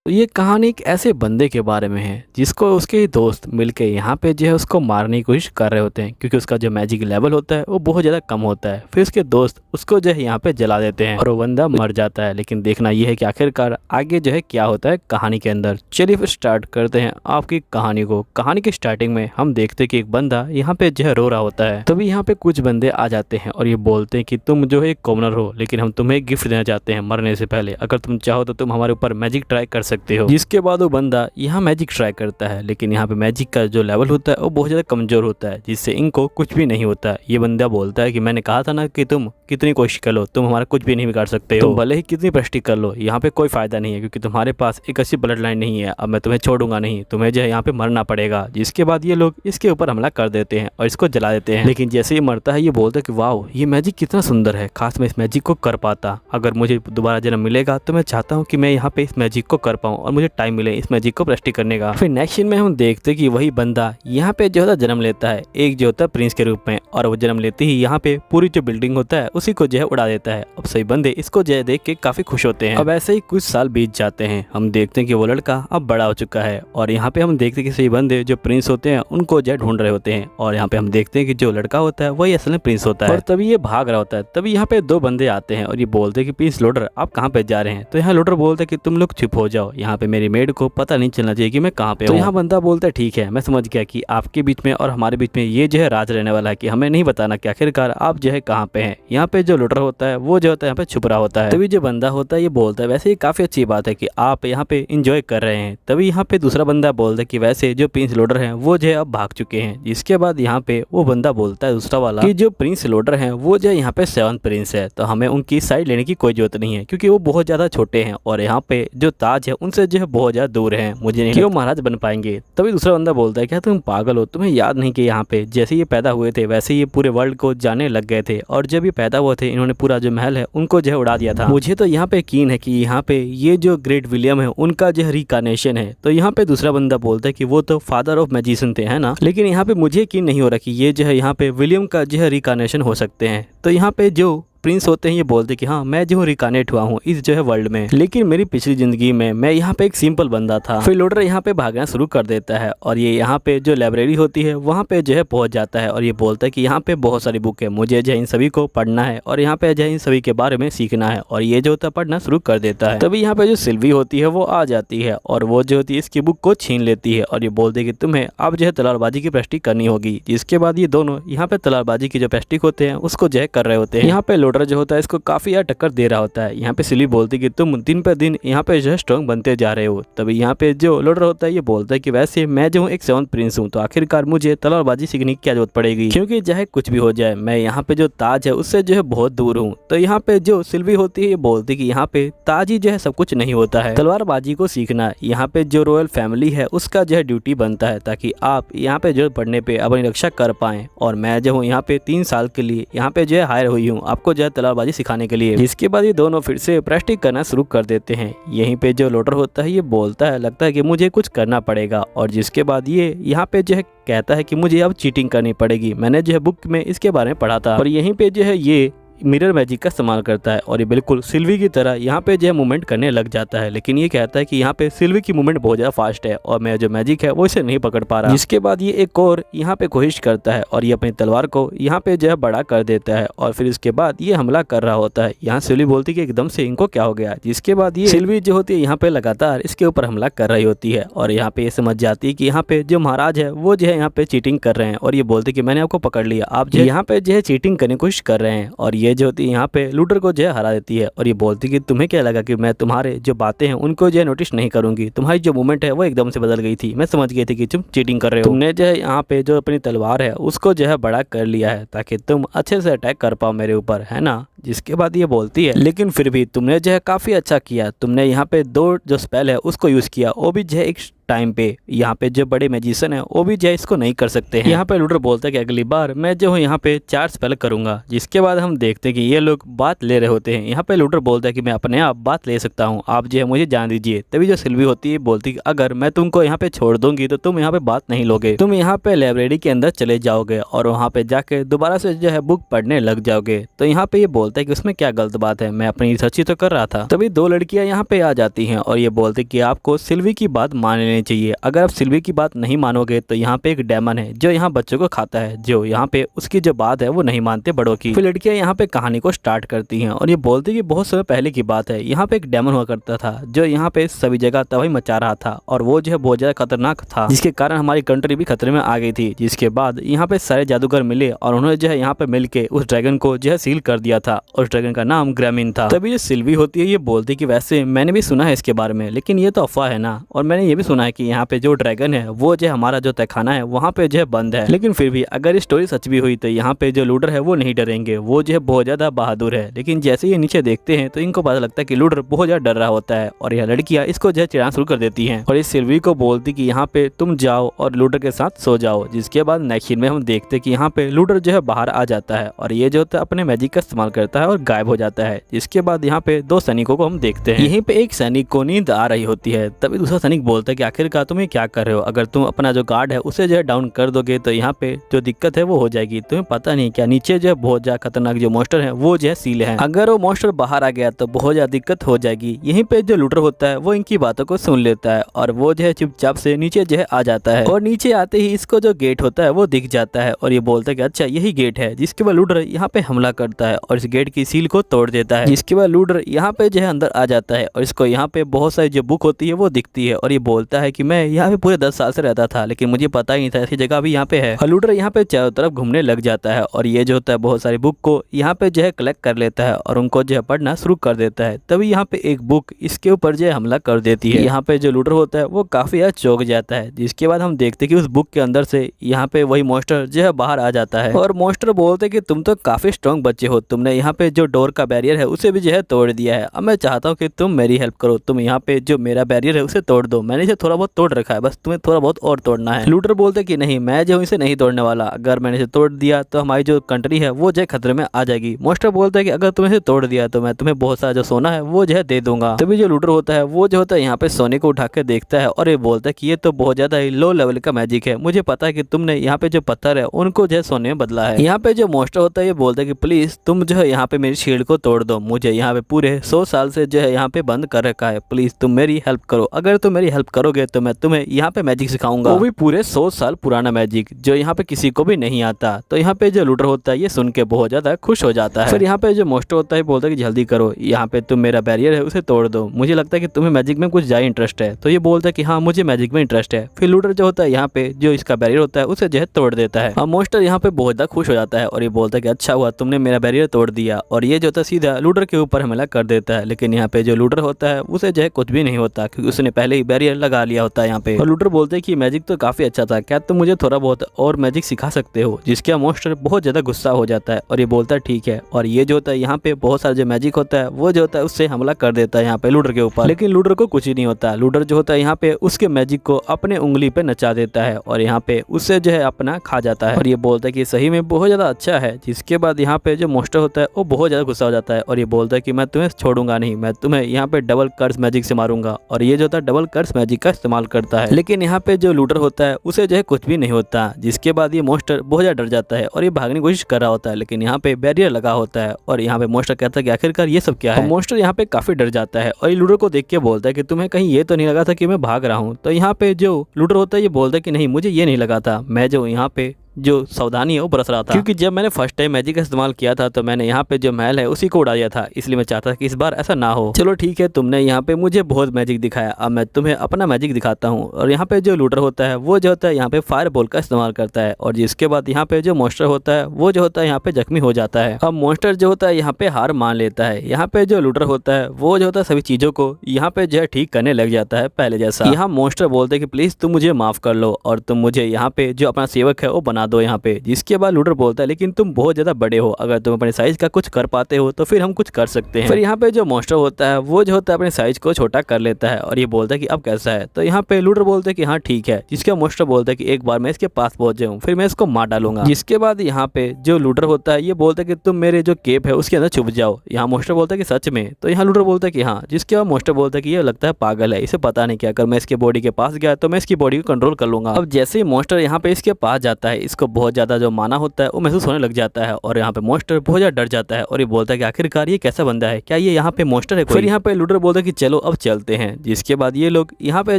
तो ये कहानी एक ऐसे बंदे के बारे में है जिसको उसके ही दोस्त मिलके यहाँ पे जो है उसको मारने की कोशिश कर रहे होते हैं, क्योंकि उसका जो मैजिक लेवल होता है वो बहुत ज़्यादा कम होता है। फिर उसके दोस्त उसको जो है यहाँ पे जला देते हैं और वो बंदा मर जाता है। लेकिन देखना ये है कि आखिरकार आगे जो है क्या होता है कहानी के अंदर। चलिए फिर स्टार्ट करते हैं आपकी कहानी को। कहानी की स्टार्टिंग में हम देखते हैं कि एक बंदा यहाँ पे जो है रो रहा होता है। तभी यहाँ पे कुछ बंदे आ जाते हैं और ये बोलते हैं कि तुम जो है एक कॉमनर हो, लेकिन हम तुम्हें गिफ्ट देना चाहते हैं मरने से पहले। अगर तुम चाहो तो तुम हमारे ऊपर मैजिक ट्राई कर सकते हो। जिसके बाद वो बंदा यहाँ मैजिक ट्राई करता है, लेकिन यहाँ पे मैजिक का जो लेवल होता है वो बहुत ज्यादा कमजोर होता है, जिससे इनको कुछ भी नहीं होता। ये बंदा बोलता है कि मैंने कहा था ना कि तुम कितनी कोशिश कर लो, तुम हमारा कुछ भी नहीं बिगाड़ सकते हो। तुम भले ही कितनी प्रैक्टिस कर लो, यहाँ पे कोई फायदा नहीं है, क्योंकि तुम्हारे पास एक अच्छी ब्लड लाइन नहीं है। अब मैं तुम्हें छोड़ूंगा नहीं, तुम्हें जो है यहाँ पे मरना पड़ेगा। जिसके बाद ये लोग इसके ऊपर हमला कर देते हैं और इसको जला देते हैं। लेकिन जैसे ये मरता है ये बोलता है कि वाह ये मैजिक कितना सुंदर है, खास मैं इस मैजिक को कर पाता। अगर मुझे दोबारा जन्म मिलेगा तो मैं चाहता हूँ कि मैं यहाँ पे इस मैजिक को कर पाऊँ और मुझे टाइम मिले इस मैजिक को प्रैक्टिस करने का। फिर नेक्स्ट सीन में हम देखते हैं कि वही बंदा यहाँ पे जो होता जन्म लेता है, एक जो होता है प्रिंस के रूप में, और वो जन्म लेते ही यहाँ पे पूरी जो बिल्डिंग होता है उसी को जो है उड़ा देता है। अब सही बंदे इसको जो है देख के काफी खुश होते हैं। अब ऐसे ही कुछ साल बीत जाते हैं। हम देखते हैं कि वो लड़का अब बड़ा हो चुका है और यहाँ पे हम देखते हैं कि सही बंदे जो प्रिंस होते हैं उनको जो है ढूंढ रहे होते हैं। और यहाँ पे हम देखते हैं कि जो लड़का होता है वही असल में प्रिंस होता है और तभी ये भाग रहा होता है। तभी यहाँ पे दो बंदे आते हैं और ये बोलते हैं कि प्रिंस लोडर आप कहाँ पे जा रहे हैं। तो यहाँ लोडर बोलता है कि तुम लोग चुप हो जाओ, यहाँ पे मेरी मेड को पता नहीं चलना चाहिए कि मैं कहाँ पे हूँ। तो यहाँ बंदा बोलता है ठीक है मैं समझ गया कि आपके बीच में और हमारे बीच में ये जो है राज रहने वाला है कि हमें नहीं बताना कि आखिरकार आप जो है कहाँ पे हैं। यहाँ पे जो लोडर होता है वो जो होता है यहाँ पे छुप रहा होता है। तभी जो बंदा होता है ये बोलता है वैसे ये काफी अच्छी बात है कि आप यहाँ पे इंजॉय कर रहे हैं। तभी यहाँ पे दूसरा बंदा बोलता है कि वैसे जो प्रिंस लोडर है वो जो है अब भाग चुके हैं। जिसके बाद यहाँ पे वो बंदा बोलता है दूसरा वाला कि जो प्रिंस लोडर है वो जो है यहाँ पे 7th प्रिंस है, तो हमें उनकी साइड लेने की कोई जरूरत नहीं है, क्योंकि वो बहुत ज्यादा छोटे हैं और यहाँ पे जो ताज है उनसे जो है बहुत ज्यादा दूर है, मुझे नहीं वो महाराज बन पाएंगे। तभी दूसरा बंदा बोलता है क्या तुम पागल हो, तुम्हें याद नहीं कि यहाँ पे जैसे ये पैदा हुए थे वैसे ये पूरे वर्ल्ड को जाने लग गए थे, और जब ये पैदा हुए थे इन्होंने पूरा जो महल है उनको जो है उड़ा दिया था। मुझे तो यहाँ पे यकीन है कि यहाँ पे ये जो ग्रेट विलियम है उनका जो है रिकार्नेशन है। तो यहाँ पे दूसरा बंदा बोलता है कि वो तो फादर ऑफ मैजिशियन थे है ना, लेकिन यहाँ पे मुझे यकीन नहीं हो रहा कि ये जो है यहाँ पे विलियम का जो है रिकार्नेशन हो सकते हैं। तो यहाँ पे जो प्रिंस होते हैं ये बोलते कि हाँ मैं जो हूँ रिकानेट हुआ हूँ इस जो है वर्ल्ड में, लेकिन मेरी पिछली जिंदगी में मैं यहाँ पे एक सिंपल बंदा था। फिर लोडर यहाँ पे भागना शुरू कर देता है और ये यहाँ पे जो लाइब्रेरी होती है वहाँ पे जो है पहुंच जाता है और ये बोलता है कि यहाँ पे बहुत सारी बुक है, मुझे जो है इन सभी को पढ़ना है और यहाँ पे जो है इन सभी के बारे में सीखना है, और ये जो होता है पढ़ना शुरू कर देता है। तभी यहाँ पे जो सिल्वी होती है वो आ जाती है और वो जो होती है इसकी बुक को छीन लेती है और ये बोलती है कि तुम्हें अब जो है तलवारबाजी की प्रैक्टिस करनी होगी। जिसके बाद ये दोनों यहाँ पे तलवारबाजी की जो प्रैक्टिस होते हैं उसको जो है कर रहे होते हैं। यहाँ पे लोडर जो होता है इसको काफी यार टक्कर दे रहा होता है। यहाँ पे सिली बोलती कि तुम दिन पर दिन यहाँ पे जो है स्ट्रॉन्ग बनते जा रहे हो। तभी यहाँ पे जो लोडर होता है ये बोलता है कि वैसे मैं जो हूँ एक 7th प्रिंस हूँ, तो आखिरकार मुझे तलवारबाजी सीखने की क्या जरूरत पड़ेगी, क्योंकि चाहे कुछ भी हो जाए मैं यहाँ पे जो ताज है उससे जो है बहुत दूर हूँ। तो यहाँ पे जो सिल्वी होती है ये बोलती कि यहाँ पे ताज ही जो है सब कुछ नहीं होता है, तलवारबाजी को सीखना यहाँ पे जो रॉयल फैमिली है उसका जो है ड्यूटी बनता है, ताकि आप यहाँ पे जो पढ़ने पे अपनी रक्षा कर पाए। और मैं जो हूँ यहाँ पे 3 साल के लिए यहाँ पे जो है हायर हुई हूँ आपको जो है तलवारबाजी सिखाने के लिए। जिसके बाद ये दोनों फिर से प्रैक्टिस करना शुरू कर देते हैं। यहीं पे जो लोडर होता है ये बोलता है लगता है कि मुझे कुछ करना पड़ेगा, और जिसके बाद ये यहाँ पे जो है कहता है कि मुझे अब चीटिंग करनी पड़ेगी, मैंने जो है बुक में इसके बारे में पढ़ा था। और यहीं पे जो है ये मिरर मैजिक का इस्तेमाल करता है और ये बिल्कुल सिल्वी की तरह यहाँ पे जो है मूवमेंट करने लग जाता है। लेकिन ये कहता है कि यहाँ पे सिल्वी की मूवमेंट बहुत ज़्यादा फास्ट है और मैं जो मैजिक है वो इसे नहीं पकड़ पा रहा। जिसके बाद ये एक और यहाँ पे कोशिश करता है और ये अपनी तलवार को यहाँ पे जो है बड़ा कर देता है और फिर इसके बाद ये हमला कर रहा होता है। यहाँ सिल्वी बोलती है कि एकदम से इनको क्या हो गया। जिसके बाद ये सिल्वी जो होती है यहाँ पे लगातार इसके ऊपर हमला कर रही होती है और यहाँ पे ये समझ जाती है कि यहाँ पे जो महाराज है वो जो है यहाँ पे चीटिंग कर रहे हैं, और ये बोलते कि मैंने आपको पकड़ लिया, आप जो यहाँ पे जो है चीटिंग करने की कोशिश कर रहे हैं। और ये जो होती है यहाँ पे लूटर को जो है हरा देती है और ये बोलती कि तुम्हें क्या लगा कि मैं तुम्हारे जो बातें हैं उनको जो है नोटिस नहीं करूंगी, तुम्हारी जो मूवमेंट है वो एकदम से बदल गई थी, मैं समझ गई थी कि तुम चीटिंग कर रहे हो। तुमने जो है यहाँ पे जो अपनी तलवार है उसको जो है बड़ा कर लिया है ताकि तुम अच्छे से अटैक कर पाओ मेरे ऊपर, है ना। जिसके बाद ये बोलती है लेकिन फिर भी तुमने जो है काफी अच्छा किया, तुमने यहाँ पे 2 जो स्पेल है उसको यूज किया, वो भी जो है एक टाइम पे यहाँ पे जो बड़े मैजिशियन है वो भी जो है इसको नहीं कर सकते हैं। यहाँ पे लूडर बोलता है कि अगली बार मैं जो हूँ यहाँ पे 4 स्पेल करूंगा। जिसके बाद हम देखते हैं कि ये लोग बात ले रहे होते हैं। यहाँ पे लूडर बोलता है कि मैं अपने आप बात ले सकता हूँ, आप जो है मुझे जान दीजिए। तभी जो सिल्वी होती है बोलती है अगर मैं तुमको यहाँ पे छोड़ दूंगी तो तुम यहाँ पे बात नहीं लोगे, तुम यहाँ पे लाइब्रेरी के अंदर चले जाओगे और वहाँ पे जाके दोबारा से जो है बुक पढ़ने लग जाओगे। तो यहाँ पे ये बोलता है कि उसमें क्या गलत बात है, मैं अपनी रिसर्च ही तो कर रहा था। तभी 2 लड़कियां यहाँ पे आ जाती हैं और ये बोलते कि आपको सिल्वी की बात मान लेनी चाहिए। अगर आप सिल्वी की बात नहीं मानोगे तो यहाँ पे एक डेमन है जो यहाँ बच्चों को खाता है, जो यहाँ पे उसकी जो बात है वो नहीं मानते बड़ों की। फिर लड़कियां यहाँ पे कहानी को स्टार्ट करती हैं और ये बोलती कि बहुत समय पहले की बात है, यहाँ पे एक डेमन हुआ करता था जो यहाँ पे सभी जगह तबाही मचा रहा था और वो जो है बहुत ज्यादा खतरनाक था, जिसके कारण हमारी कंट्री भी खतरे में आ गई थी। जिसके बाद यहाँ पे सारे जादूगर मिले और उन्होंने जो है यहाँ पे मिलके उस ड्रैगन को जो है सील कर दिया था और उस ड्रैगन का नाम ग्रेमिन था। तभी जो सिल्वी होती है ये बोलती कि वैसे मैंने भी सुना है इसके बारे में, लेकिन ये तो अफवाह है ना, और मैंने ये भी सुना है कि यहाँ पे जो ड्रैगन है वो जो हमारा जो तहखाना है वहाँ पे जो है बंद है। लेकिन फिर भी अगर स्टोरी सच भी हुई तो यहाँ पे जो लूडर है वो नहीं डरेंगे, वो जो है बहुत ज्यादा बहादुर है। लेकिन जैसे ये नीचे देखते हैं तो इनको पता लगता है कि लूडर बहुत ज्यादा डर रहा होता है और यह लड़कियां इसको जो है चिढ़ाना शुरू कर देती हैं और इस सिल्वी को बोलती कि यहाँ पे तुम जाओ और लूडर के साथ सो जाओ। जिसके बाद नेक्स्ट सीन में हम देखते कि यहाँ पे लूडर जो है बाहर आ जाता है और ये जो होता है अपने मैजिक का इस्तेमाल करता है और गायब हो जाता है। जिसके बाद यहाँ पे 2 सैनिकों को हम देखते हैं। यहीं पे एक सैनिक को नींद आ रही होती है। तभी दूसरा सैनिक बोलता है कि आखिरकार तुम ये क्या कर रहे हो, अगर तुम अपना जो गार्ड है उसे जो है डाउन कर दोगे तो यहाँ पे जो दिक्कत है वो हो जाएगी। तुम्हें पता नहीं क्या नीचे जो है बहुत ज्यादा खतरनाक जो मॉन्स्टर है वो जो है सील है, अगर वो मॉन्स्टर बाहर आ गया तो बहुत ज्यादा दिक्कत हो जाएगी। यहीं पे जो लूडर होता है वो इनकी बातों को सुन लेता है और वो जो है चुपचाप से नीचे जो है आ जाता है और नीचे आते ही इसको जो गेट होता है वो दिख जाता है और ये बोलता है कि अच्छा यही गेट है। जिसके बाद लूडर यहाँ पे हमला करता है और इस गेट की सील को तोड़ देता है। जिसके बाद लूडर यहाँ पे जो है अंदर आ जाता है और इसको यहाँ पे बहुत सारी जो बुक होती है वो दिखती है और ये बोलता है कि मैं यहाँ पे पूरे 10 साल से रहता था लेकिन मुझे पता ही नहीं था ऐसी जगह भी यहाँ पे है। और लूडर यहाँ पे चारों तरफ घूमने लग जाता है और ये जो होता है बहुत सारी बुक को यहाँ पे जो है कलेक्ट कर लेता है और उनको जो है पढ़ना शुरू कर देता है। तभी यहाँ पे एक बुक इसके ऊपर जो है हमला कर देती है। यहाँ पे जो लूडर होता है वो काफी ज्यादा चौंक जाता है। जिसके बाद हम देखते कि उस बुक के अंदर से यहाँ पे वही मॉन्स्टर जो है बाहर आ जाता है और मॉन्स्टर बोलते कि तुम तो काफी स्ट्रॉन्ग बच्चे हो, तुमने यहाँ पे जो डोर का बैरियर है उसे भी जो है तोड़ दिया है। अब मैं चाहता हूँ कि तुम मेरी हेल्प करो, तुम यहाँ पे जो मेरा बैरियर है उसे तोड़ दो। मैंने इसे थोड़ा बहुत तोड़ रखा है, बस तुम्हें थोड़ा बहुत और तोड़ना है। लूडर बोलते कि नहीं, मैं जो इसे नहीं तोड़ने वाला, अगर मैंने इसे तोड़ दिया तो हमारी जो कंट्री है वो जो है खतरे में आ जाएगी। मॉन्स्टर बोलता है कि अगर तुमने इसे तोड़ दिया तो मैं तुम्हें बहुत सारा जो सोना है वो जो है दे दूंगा। तभी जो लूडर होता है वो जो होता है यहाँ पे सोने को उठा के देखता है और ये बोलता है कि ये तो बहुत ज्यादा ही लो लेवल का मैजिक है, मुझे पता है कि तुमने यहाँ पे जो पत्थर है उनको जो है सोने में बदला है। यहाँ पे जो मॉन्स्टर होता है ये बोलता है कि प्लीज तुम जो है यहाँ पे मेरी शील्ड को तोड़ दो, मुझे यहाँ पे पूरे 100 साल से जो है यहाँ पे बंद कर रखा है, प्लीज तुम मेरी हेल्प करो। अगर तुम मेरी हेल्प करोगे तो मैं तुम्हें यहाँ पे मैजिक सिखाऊंगा, वो भी पूरे 100 साल पुराना मैजिक जो यहाँ पे किसी को भी नहीं आता। तो यहाँ पे जो लूडर होता है ये सुन के बहुत ज्यादा खुश हो जाता है। फिर यहाँ पे जो मॉन्स्टर होता है बोलता है कि जल्दी करो, यहाँ पे तुम मेरा बैरियर है उसे तोड़ दो, मुझे लगता है कि तुम्हें मैजिक में कुछ ज्यादा इंटरेस्ट है। तो ये बोलता है कि हाँ मुझे मैजिक में इंटरेस्ट है। फिर लूडर जो होता है यहाँ पे जो इसका बैरियर होता है उसे जो है तोड़ देता है। अब मॉन्स्टर यहाँ पे बहुत ज्यादा खुश हो जाता है और ये बोलता है कि अच्छा हुआ तुमने मेरा बैरियर तोड़ दिया, और ये जो होता है सीधा लूडर के ऊपर हमला कर देता है। लेकिन यहाँ पे जो लूडर होता है उसे जो है कुछ भी नहीं होता क्योंकि उसने पहले ही बैरियर लगा लिया होता है यहाँ पे। और लूडर बोलते हैं कि मैजिक तो काफी अच्छा था, क्या तुम मुझे थोड़ा बहुत और मैजिक सिखा सकते हो। जिसका मॉन्स्टर बहुत ज्यादा गुस्सा हो जाता है और ये बोलता है ठीक है। और ये जो होता है यहाँ पे बहुत सारा जो मैजिक होता है वो जो होता है उससे हमला कर देता है यहाँ पे लूडर के ऊपर। लेकिन लूडर को कुछ ही नहीं होता। लूडर जो होता है यहाँ पे उसके मैजिक को अपने उंगली पे नचा देता है और यहाँ पे उससे जो है अपना खा जाता है और ये बोलता है कि सही में बहुत ज्यादा अच्छा है। जिसके बाद यहाँ पे जो मॉन्स्टर होता है वो बहुत ज्यादा गुस्सा हो जाता है और ये बोलता है कि मैं तुम्हें छोड़ूंगा नहीं, मैं तुम्हें यहाँ पे डबल कर्स मैजिक से मारूंगा। और ये जो होता है डबल कर्स मैजिक का इस्तेमाल करता है। लेकिन यहाँ पे जो लूडर होता है उसे जो है कुछ भी नहीं होता। जिसके बाद ये मॉन्स्टर बहुत ज्यादा डर जाता है और ये भागने की कोशिश कर रहा होता है, लेकिन यहाँ पे बैरियर लगा होता है और यहाँ पे मॉन्स्टर कहता है कि आखिरकार ये सब क्या है। मॉन्स्टर यहाँ पे काफी डर जाता है और ये लूडर को देख के बोलता है कि तुम्हें कहीं ये तो नहीं लगा था कि मैं भाग रहा हूँ। तो यहाँ पे जो लूडर होता है ये बोलता है कि नहीं, मुझे ये नहीं लगा था, मैं जो यहाँ पे जो सावधानी है वो बरस रहा था क्योंकि जब मैंने फर्स्ट टाइम मैजिक का इस्तेमाल किया था तो मैंने यहाँ पे जो महल है उसी को उड़ा दिया था, इसलिए मैं चाहता था कि इस बार ऐसा ना हो। चलो ठीक है, तुमने यहाँ पे मुझे बहुत मैजिक दिखाया, अब मैं तुम्हें अपना मैजिक दिखाता हूँ। और यहाँ पे जो लूडर होता है वो जो होता है यहाँ पे फायर बॉल का इस्तेमाल करता है और जिसके बाद यहाँ पे जो मॉन्स्टर होता है वो जो होता है यहाँ पे जख्मी हो जाता है। अब मॉन्स्टर जो होता है यहाँ पे हार मान लेता है। यहाँ पे जो लूडर होता है वो जो होता है सभी चीजों को यहाँ पे जो है ठीक करने लग जाता है पहले जैसा। यहाँ मॉन्स्टर बोलते है कि प्लीज तुम मुझे माफ कर लो और तुम मुझे यहाँ पे जो अपना सेवक है वो बना बना दो यहाँ पे। जिसके बाद लूडर बोलता है लेकिन तुम बहुत ज़्यादा बड़े हो, अगर तुम अपने साइज का कुछ कर पाते हो तो फिर हम कुछ कर सकते हैं। फिर यहाँ पे जो मॉन्स्टर होता है वो जो होता है अपने साइज को छोटा कर लेता है और ये बोलता है कि अब कैसा है। तो यहाँ पे लूडर बोलता है कि हाँ ठीक है। जिसका मॉन्स्टर बोलता है कि एक बार मैं इसके पास पहुंच जाऊँ फिर मैं इसको मार डालूंगा। जिसके बाद यहाँ पे जो लूडर होता है ये बोलता है कि तुम मेरे जो केप है उसके अंदर छुप जाओ। यहाँ मॉन्स्टर बोलता है कि सच में? तो यहाँ लूडर बोलता है कि हाँ। जिसके बाद मॉन्स्टर बोलता है कि ये लगता है पागल है, इसे पता नहीं क्या, अगर मैं इसके बॉडी के पास गया तो मैं इसकी बॉडी को कंट्रोल कर लूंगा। अब जैसे ही मॉन्स्टर यहाँ पे इसके पास जाता है इसको बहुत ज्यादा जो माना होता है वो महसूस होने लग जाता है और यहाँ पे मॉन्स्टर बहुत ज्यादा डर जाता है और ये बोलता है कि आखिरकार ये कैसा बंदा है, क्या ये यहाँ पे मॉन्स्टर है कोई? फिर यहाँ पे लूडर बोलता है कि चलो अब चलते हैं। जिसके बाद ये लोग यहाँ पे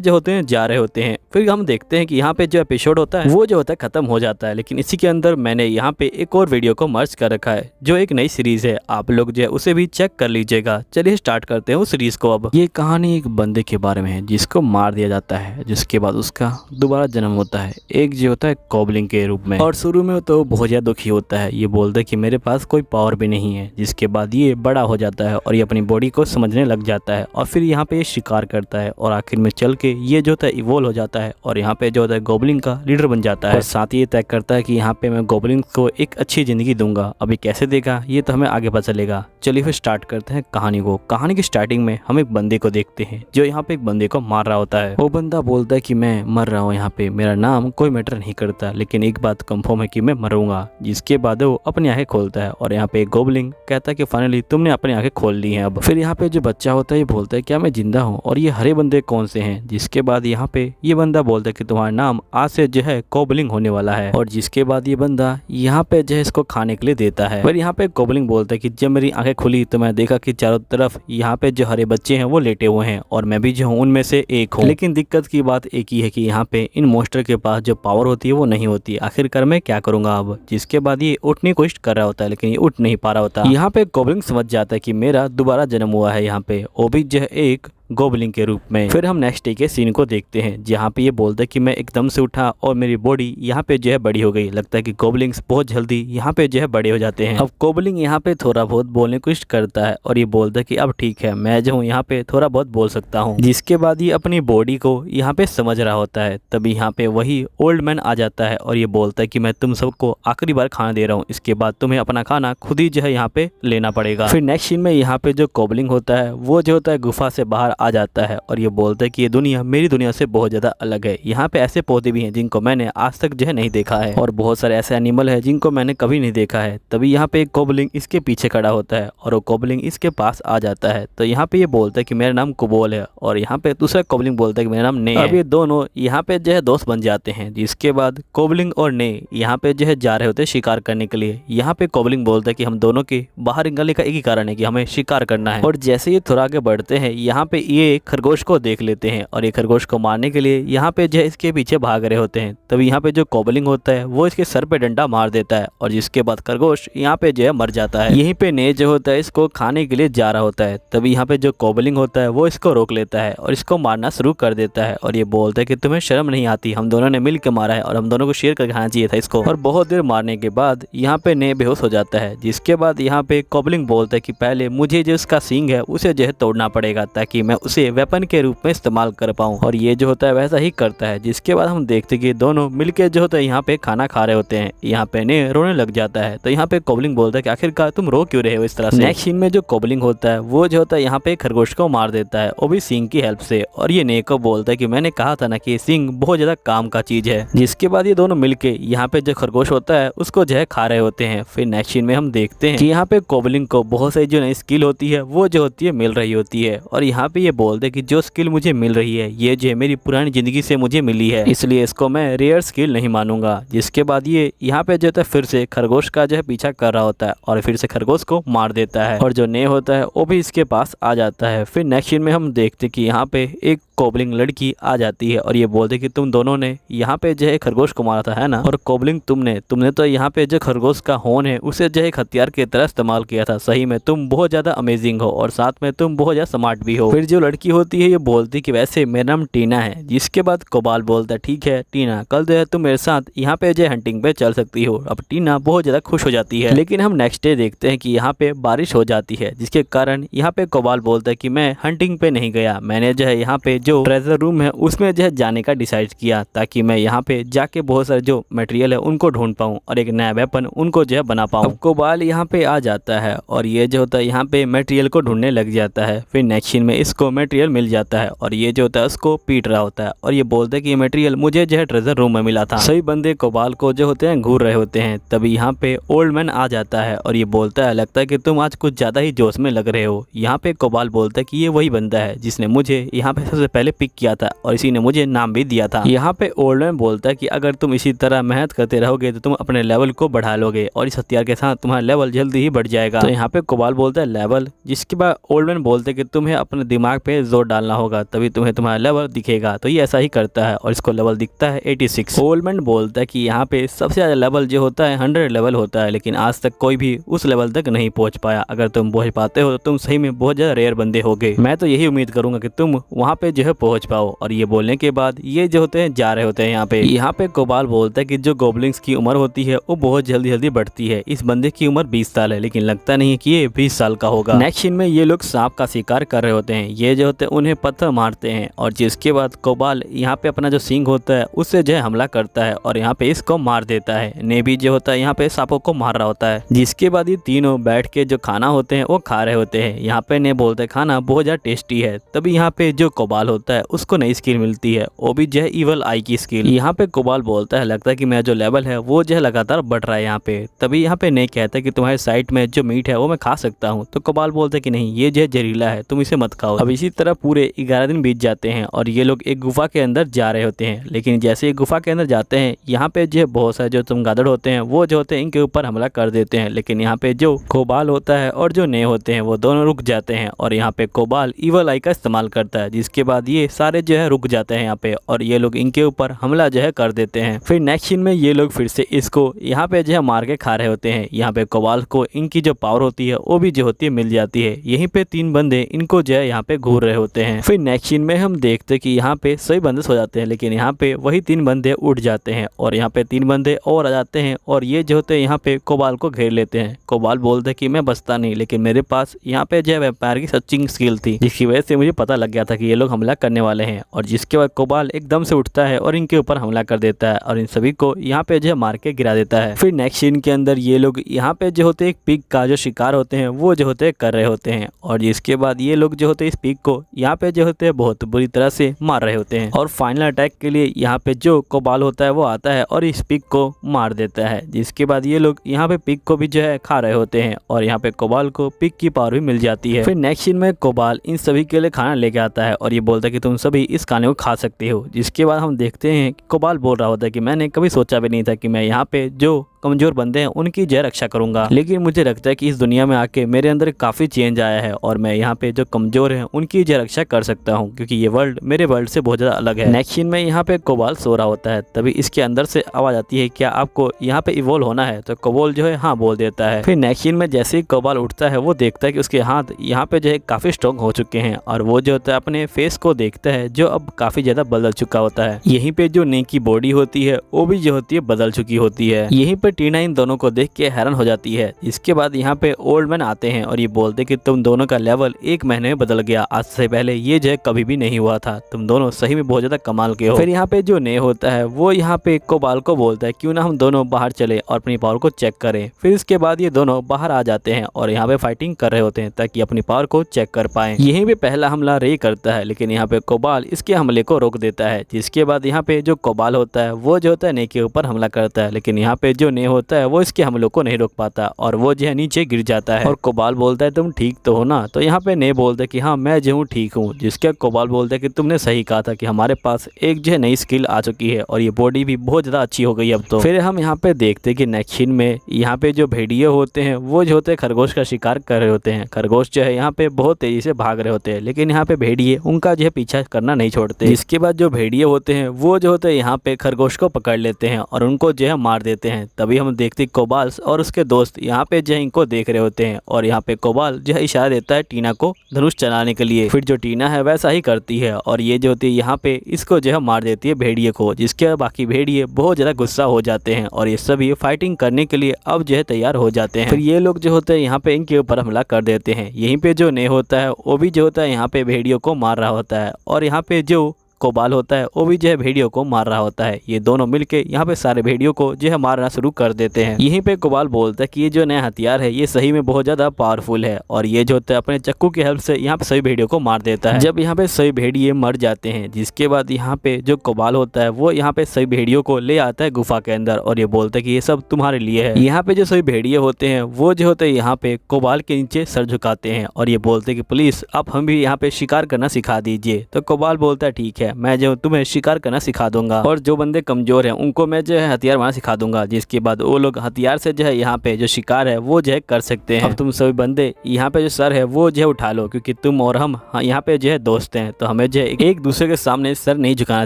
जो होते हैं जा रहे होते हैं। फिर हम देखते हैं कि यहाँ पे जो एपिसोड होता है वो जो होता है खत्म हो जाता है। लेकिन इसी के अंदर मैंने यहाँ पे एक और वीडियो को मर्ज कर रखा है जो एक नई सीरीज है, आप लोग जो है उसे भी चेक कर लीजिएगा। चलिए स्टार्ट करते हैं उस सीरीज को। अब ये कहानी एक बंदे के बारे में है जिसको मार दिया जाता है, जिसके बाद उसका दोबारा जन्म होता है एक जो होता है गॉब्लिन के रूप में। और शुरू में तो बहुत ज्यादा दुखी होता है, ये बोलता है कि मेरे पास कोई पावर भी नहीं है। जिसके बाद ये बड़ा हो जाता है और ये अपनी बॉडी को समझने लग जाता है और फिर यहाँ पे ये शिकार करता है और आखिर में चल के ये जो होता है इवोल्व हो जाता है और यहाँ पे जो होता है गॉब्लिन का लीडर बन जाता है। और साथ ही ये तय करता है कि यहाँ पे मैं गॉब्लिन को एक अच्छी जिंदगी दूंगा। अभी कैसे देगा ये तो हमें आगे पता चलेगा। चलिए फिर स्टार्ट करते हैं कहानी को। कहानी की स्टार्टिंग में हम एक बंदे को देखते हैं जो यहाँ पे एक बंदे को मार रहा होता है। वो बंदा बोलता है कि मैं मर रहा हूँ, यहाँ पे मेरा नाम कोई मैटर नहीं करता, लेकिन एक बात कंफर्म है कि मैं मरूंगा। जिसके बाद वो अपनी आंखें खोलता है और यहाँ पे गॉब्लिन कहता है कि फाइनली तुमने अपनी आंखें खोल ली हैं अब। फिर यहाँ पे जो बच्चा होता है ये बोलता है क्या मैं जिंदा हूँ और ये हरे बंदे कौन से हैं? जिसके बाद यहाँ पे ये बंदा बोलता है कि तुम्हारा नाम आज से जो है गॉब्लिन होने वाला है। और जिसके बाद ये बंदा यहाँ पे जो है इसको खाने के लिए देता है। फिर यहाँ पे गॉब्लिन बोलता है कि जब मेरी आंखें खुली तो मैं देखा कि चारों तरफ यहाँ पे जो हरे बच्चे हैं वो लेटे हुए हैं और मैं भी जो हूँ उनमें से एक हूँ। लेकिन दिक्कत की बात एक ही है कि यहाँ पे इन मॉन्स्टर के पास जो पावर होती है वो नहीं होती। आखिरकार मैं क्या करूंगा अब? जिसके बाद ये उठने की कोशिश कर रहा होता है लेकिन ये उठ नहीं पा रहा होता। यहाँ पे गॉब्लिन समझ जाता है कि मेरा दोबारा जन्म हुआ है यहाँ पे, वो भी जो है एक गॉब्लिन के रूप में। फिर हम नेक्स्ट डे के सीन को देखते हैं जहाँ पे ये बोलता है कि मैं एकदम से उठा और मेरी बॉडी यहाँ पे जो है बड़ी हो गई। लगता है कि गॉब्लिन्स बहुत जल्दी यहाँ पे जो है बड़े हो जाते हैं। अब गॉब्लिन यहाँ पे थोड़ा बहुत बोलने की कोशिश करता है और ये बोलता है कि अब ठीक है मैं जो हूँ यहाँ पे थोड़ा बहुत बोल सकता हूँ। जिसके बाद ये अपनी बॉडी को यहाँ पे समझ रहा होता है। तभी यहाँ पे वही ओल्ड मैन आ जाता है और ये बोलता है कि मैं तुम सबको आखिरी बार खाना दे रहा हूँ, इसके बाद तुम्हें अपना खाना खुद ही जो है यहाँ पे लेना पड़ेगा। फिर नेक्स्ट सीन में यहाँ पे जो गॉब्लिन होता है वो जो होता है गुफा से बाहर आ जाता है और ये बोलता है कि ये दुनिया मेरी दुनिया से बहुत ज्यादा अलग है। यहाँ पे ऐसे पौधे भी हैं जिनको मैंने आज तक जो है नहीं देखा है और बहुत सारे ऐसे एनिमल है जिनको मैंने कभी नहीं देखा है। तभी यहाँ पे एक गॉब्लिन इसके पीछे खड़ा होता है और वो गॉब्लिन इसके पास आ जाता है। तो यहाँ पे ये बोलता है कि मेरा नाम कुबोल है और यहाँ पे दूसरा गॉब्लिन बोलता है कि मेरा नाम ने है। अब ये दोनों यहाँ पे जो है दोस्त बन जाते हैं। जिसके बाद गॉब्लिन और ने यहाँ पे जो है जा रहे होते हैं शिकार करने के लिए। यहाँ पे गॉब्लिन बोलता है कि हम दोनों के बाहर निकलने का एक ही कारण है कि हमें शिकार करना है। और जैसे ये थोड़ा आगे बढ़ते हैं यहाँ पे ये खरगोश को देख लेते हैं और ये खरगोश को मारने के लिए यहाँ पे जो है इसके पीछे भाग रहे होते हैं। तभी यहाँ पे जो गॉब्लिन होता है वो इसके सर पे डंडा मार देता है और जिसके बाद खरगोश यहाँ पे जो है मर जाता है। यहीं पे ने जो होता है इसको खाने के लिए जा रहा होता है। तभी यहाँ पे जो गॉब्लिन होता है वो इसको रोक लेता है और इसको मारना शुरू कर देता है और ये बोलता है कि तुम्हें शर्म नहीं आती, हम दोनों ने मिल के मारा है और हम दोनों को शेयर करके खाना चाहिए था इसको। और बहुत देर मारने के बाद यहाँ पे ने बेहोश हो जाता है। जिसके बाद यहाँ पे गॉब्लिन बोलता है कि पहले मुझे जो उसका सींग है उसे जो है तोड़ना पड़ेगा ताकि मैं उसे वेपन के रूप में इस्तेमाल कर पाऊं। और ये जो होता है वैसा ही करता है। जिसके बाद हम देखते कि दोनों मिलके जो होता है यहाँ पे खाना खा रहे होते हैं। यहाँ पे ने रोने लग जाता है। तो यहाँ पे गॉब्लिन बोलता है कि आखिरकार तुम रो क्यों रहे हो इस तरह से? नेक्स्ट सीन में जो गॉब्लिन होता है वो जो होता है यहाँ पे खरगोश को मार देता है, वो भी सींग की हेल्प से। और ये ने को बोलता है कि मैंने कहा था ना कि सींग बहुत ज्यादा काम का चीज है। जिसके बाद ये दोनों मिलके यहाँ पे जो खरगोश होता है उसको जो है खा रहे होते हैं। फिर नेक्स्ट सीन में हम देखते हैं कि यहाँ पे गॉब्लिन को बहुत सारी जो नई स्किल होती है वो जो होती है मिल रही होती है। और यहाँ पे ये बोलते हैं कि जो स्किल मुझे मिल रही है ये जो है मेरी पुरानी जिंदगी से मुझे मिली है, इसलिए इसको मैं रेयर स्किल नहीं मानूंगा। जिसके बाद ये यहाँ पे जो है फिर से खरगोश का जो है पीछा कर रहा होता है और फिर से खरगोश को मार देता है और जो ने होता है वो भी इसके पास आ जाता है। फिर नेक्स्ट सीन में हम देखते कि यहाँ पे एक गॉब्लिन लड़की आ जाती है और ये बोलते कि तुम दोनों ने यहाँ पे जो है खरगोश को मारा था है ना? और गॉब्लिन तुमने तो यहाँ पे जो खरगोश का होन है उसे जो है एक हथियार की तरह इस्तेमाल किया था। सही में तुम बहुत ज्यादा अमेजिंग हो और साथ में तुम बहुत ज्यादा स्मार्ट भी हो। फिर जो लड़की होती है ये बोलती कि वैसे मेरा नाम टीना है। जिसके बाद कोबाल बोलता है ठीक है टीना, कल जो है तुम मेरे साथ यहाँ पे जो हंटिंग पे चल सकती हो। अब टीना बहुत ज्यादा खुश हो जाती है। लेकिन हम नेक्स्ट डे देखते हैं कि यहाँ पे बारिश हो जाती है जिसके कारण यहाँ पे कोबाल बोलता है कि मैं हंटिंग पे नहीं गया, मैंने जो है यहाँ पे जो ट्रेजर रूम है उसमें जो है जाने का डिसाइड किया, ताकि मैं यहाँ पे जाके बहुत सारे जो मटेरियल है उनको ढूंढ पाऊँ और एक नया वेपन उनको जो है बना पाऊँ। कोबाल यहाँ पे आ जाता है और ये जो होता है यहाँ पे मटेरियल को ढूंढने लग जाता है। फिर नेक्स्ट सीन में इसको मटेरियल मिल जाता है और ये जो होता है उसको पीट रहा होता है और ये बोलता है कि ये मटेरियल मुझे जो है ट्रेजर रूम में मिला था। सभी बंदे कोबाल को जो होते हैं घूर रहे होते हैं। तभी यहाँ पे ओल्ड मैन आ जाता है और ये बोलता है लगता है कि तुम आज कुछ ज्यादा ही जोश में लग रहे हो। यहाँ पे कोबाल बोलता है कि ये वही बंदा है जिसने मुझे यहाँ पे सबसे पहले पिक किया था और इसी ने मुझे नाम भी दिया था। यहाँ पे ओल्ड मैन बोलता है कि अगर तुम इसी तरह मेहनत करते रहोगे तो तुम अपने लेवल को बढ़ा लोगे और इस हथियार के साथ तुम्हारा लेवल जल्दी ही बढ़ जाएगा। तो यहाँ पे कोबाल बोलता है लेवल, जिसके बाद ओल्ड मैन बोलते हैं कि तुम्हें अपने दिमाग पे जोर डालना होगा तभी तुम्हें तुम्हारा लेवल दिखेगा। तो ये ऐसा ही करता है और इसको लेवल दिखता है 86। ओल्ड मैन बोलता है कि यहाँ पे सबसे ज्यादा लेवल जो होता है 100 लेवल होता है, लेकिन आज तक कोई भी उस लेवल तक नहीं पहुंच पाया। अगर तुम पहुंच पाते हो तो तुम सही में बहुत ज्यादा रेयर बंदे होगे। मैं तो यही उम्मीद करूंगा कि तुम वहाँ पे जो है पहुंच पाओ। और ये बोलने के बाद ये जो होते हैं जा रहे होते हैं। यहाँ पे कोबाल बोलता है कि जो गोबलिंग्स की उम्र होती है वो बहुत जल्दी जल्दी बढ़ती है। इस बंदे की उम्र 20 साल है लेकिन लगता नहीं है कि ये 20 साल का होगा। नेक्स्ट सीन में ये लोग सांप का शिकार कर रहे होते हैं। ये जो होते हैं उन्हें पत्थर मारते हैं और जिसके बाद कोबाल यहाँ पे अपना जो सींग होता है उससे जो है हमला करता है और यहाँ पे इसको मार देता है। नेबी जो होता है यहाँ पे सांपों को मार रहा होता है। जिसके बाद ये तीनों बैठ के जो खाना होते हैं वो खा रहे होते हैं। यहाँ पे ने बोलते हैं खाना बहुत ज्यादा टेस्टी है। तभी यहाँ पे जो कोबाल होता है उसको नई स्किल मिलती है, वो भी जो है इवल आई की स्किल। यहाँ पे कोबाल बोलता है लगता है कि मेरा जो लेवल है वो जो है लगातार बढ़ रहा है यहाँ पे। तभी यहाँ पे नहीं कहता कि तुम्हारे साइड में जो मीट है वो मैं खा सकता हूँ। तो कोबाल बोलते कि नहीं, ये जो है जहरीला है, तुम इसे मत खाओ। अब इसी तरह पूरे 11 दिन बीत जाते हैं और ये लोग एक गुफा के अंदर जा रहे होते हैं। लेकिन जैसे ही गुफा के अंदर जाते हैं यहाँ पे जो बहुत सारे जो चमगादड़ होते हैं वो जो होते हैं इनके ऊपर हमला कर देते हैं। लेकिन यहाँ पे जो कोबाल होता है और जो ने होते हैं वो दोनों रुक जाते हैं और यहाँ पे कोबाल इवल आई का इस्तेमाल करता है, जिसके बाद ये सारे जो है रुक जाते हैं यहाँ पे और ये लोग इनके ऊपर हमला जो है कर देते हैं। फिर नेक्स्ट सीन में ये लोग फिर से इसको यहाँ पे जो है मार के खा रहे होते हैं। यहाँ पे कोबाल को इनकी जो पावर होती है वो भी जो होती है मिल जाती है। यहीं पे 3 बंदे इनको जो है यहाँ पे घूर रहे होते हैं। फिर नेक्स्ट सीन में हम देखते कि यहाँ पे सभी बंदे सो जाते हैं लेकिन यहाँ पे वही 3 बंदे उठ जाते हैं और यहाँ पे 3 बंदे और आ जाते हैं और ये जो होते हैं यहाँ पे कोबाल को घेर लेते हैं। कोबाल बोलते हैं कि मैं बचता नहीं, लेकिन मेरे पास यहाँ पे जो है व्यापार की सच्ची स्किल थी जिसकी वजह से मुझे पता लग गया था कि ये लोग हमला करने वाले हैं। और जिसके बाद कोबाल एकदम से उठता है और इनके ऊपर हमला कर देता है और इन सभी को यहाँ पे जो है मार के गिरा देता है। फिर नेक्स्ट सीन के अंदर ये लोग यहाँ पे जो होते हैं एक पिग का जो शिकार होते हैं वो जो होते हैं कर रहे होते हैं और जिसके बाद ये लोग जो होते हैं इस पिग को यहाँ पे जो होते हैं बहुत बुरी तरह से मार रहे होते हैं। और फाइनल अटैक के लिए यहाँ पे जो कोबाल होता है वो आता है और इस पिग को मार देता है। जिसके बाद ये लोग यहाँ पे पिग को भी जो है खा रहे होते हैं और यहाँ पे कोबाल को पिग की पावर भी मिल जाती है। फिर नेक्स्ट सीन में कोबाल इन सभी के लिए खाना लेके आता है और ये बोलता है कि तुम सभी इस खाने को खा सकते हो। जिसके बाद हम देखते हैं कोबाल बोल रहा होता है कि मैंने कभी सोचा भी नहीं था कि मैं यहाँ पे जो कमजोर बंदे हैं उनकी जय रक्षा करूंगा, लेकिन मुझे लगता है कि इस दुनिया में आके मेरे अंदर काफी चेंज आया है और मैं यहाँ पे जो कमजोर हैं उनकी जय रक्षा कर सकता हूँ क्योंकि ये वर्ल्ड मेरे वर्ल्ड से बहुत ज्यादा अलग है। नेक्स्ट सीन में यहाँ पे कोबाल सो रहा होता है। तभी इसके अंदर से आवाज आती है क्या आपको यहाँ पे इवॉल्व होना है? तो कोबाल जो है हाँ बोल देता है। फिर नेक्स्ट सीन में जैसे ही कोबाल उठता है वो देखता है कि उसके हाथ यहाँ पे जो है काफी स्ट्रॉन्ग हो चुके हैं और वो जो होता है अपने फेस को देखता है जो अब काफी ज्यादा बदल चुका होता है। यहीं पे जो ने की बॉडी होती है वो भी जो होती है बदल चुकी होती है। यहीं पे टीना इन दोनों को देख के हैरान हो जाती है। इसके बाद यहाँ पे ओल्ड मैन आते हैं और ये बोलते कि तुम दोनों का लेवल 1 महीने में बदल गया, आज से पहले ये जो है कभी भी नहीं हुआ था, तुम दोनों सही में बहुत ज्यादा कमाल के हो। फिर यहाँ पे जो ने होता है वो यहाँ पे कोबाल को बोलता है क्यों ना हम दोनों बाहर चले और अपनी पावर को चेक करें। फिर इसके बाद ये दोनों बाहर आ जाते हैं और यहाँ पे फाइटिंग कर रहे होते हैं ताकि अपनी पावर को चेक कर पाए। यहीं पे पहला हमला रे करता है लेकिन यहाँ पे कोबाल इसके हमले को रोक देता है। जिसके बाद यहाँ पे जो कोबाल होता है वो जो होता है ने के ऊपर हमला करता है लेकिन यहाँ पे जो ने होता है वो इसके हमलों को नहीं रोक पाता और वो जो है नीचे गिर जाता है। और कोबाल बोलता है तुम ठीक तो हो ना? तो यहाँ पे ने बोलता है कि हाँ मैं जो हूँ ठीक हूँ। जिसके कोबाल बोलता है कि तुमने सही कहा था कि हमारे पास एक जो है नई स्किल आ चुकी है और ये बॉडी भी बहुत ज्यादा अच्छी हो गई अब तो। फिर हम यहाँ पे देखते हैं कि नेक्स्ट सीन में यहाँ पे जो भेड़िए होते हैं वो जो होते हैं खरगोश का शिकार कर रहे होते हैं। खरगोश जो है यहाँ पे बहुत तेजी से भाग रहे होते हैं लेकिन यहाँ पे भेड़िए उनका जो है पीछा करना नहीं छोड़ते। इसके बाद जो भेड़िए होते हैं वो जो होते हैं यहाँ पे खरगोश को पकड़ लेते हैं और उनको जो है मार देते हैं। तभी तभी हम देखते कोबाल और उसके दोस्त यहाँ पे जो है इनको देख रहे होते हैं और यहाँ पे कोबाल जो है इशारा देता है टीना को धनुष चलाने के लिए। फिर जो टीना है वैसा ही करती है और ये जो होती है यहाँ पे इसको जो है मार देती है भेड़िए को, जिसके बाकी भेड़िए बहुत ज़्यादा गुस्सा हो जाते हैं और ये सभी फाइटिंग करने के लिए अब जो है तैयार हो जाते हैं। फिर ये लोग जो होते हैं यहाँ पे इनके ऊपर हमला कर देते हैं। यहीं पे जो ने होता है वो भी जो होता है यहाँ पे भेड़ियों को मार रहा होता है और यहाँ पे जो कोबाल होता है वो भी जो है भेड़ियों को मार रहा होता है। ये दोनों मिलके यहाँ पे सारे भेड़ियों को जो है मारना शुरू कर देते हैं। यहीं पे कोबाल बोलता है कि ये जो नया हथियार है ये सही में बहुत ज्यादा पावरफुल है और ये जो होता है अपने चक्कू की हेल्प से यहाँ पे सभी भेड़ियों को मार देता है। जब यहाँ पे सभी भेड़िए मर जाते हैं, जिसके बाद यहाँ पे जो कोबाल होता है वो यहाँ पे सभी भेड़ियों को ले आता है गुफा के अंदर और ये बोलता है कि ये सब तुम्हारे लिए है। यहाँ पे जो सभी भेड़िए होते हैं वो जो होते हैं यहाँ पे कोबाल के नीचे सर झुकाते हैं और ये बोलते हैं कि प्लीज आप हम भी यहाँ पे शिकार करना सिखा दीजिए। तो कोबाल बोलता है ठीक है, मैं जो तुम्हें शिकार करना सिखा दूंगा और जो बंदे कमजोर हैं उनको मैं जो है हथियार बनाना सिखा दूंगा, जिसके बाद वो लोग हथियार से जो है यहाँ पे जो शिकार है वो जो है कर सकते हैं। अब तुम सभी बंदे यहाँ पे जो सर है वो जो है उठा लो, क्योंकि तुम और हम यहाँ पे जो है दोस्त हैं, तो हमें जो है एक दूसरे के सामने सर नहीं झुकाना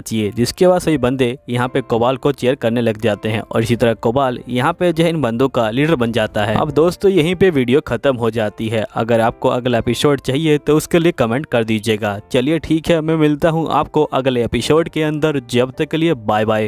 चाहिए। जिसके बाद सभी बंदे यहाँ पे कोबाल को चेयर करने लग जाते हैं और इसी तरह कोबाल यहाँ पे जो है इन बंदों का लीडर बन जाता है। अब दोस्तों यहीं पे वीडियो खत्म हो जाती है। अगर आपको अगला एपिसोड चाहिए तो उसके लिए कमेंट कर दीजिएगा। चलिए ठीक है, मैं मिलता हूँ आपको अगले एपिसोड के अंदर। जब तक के लिए बाय बाय।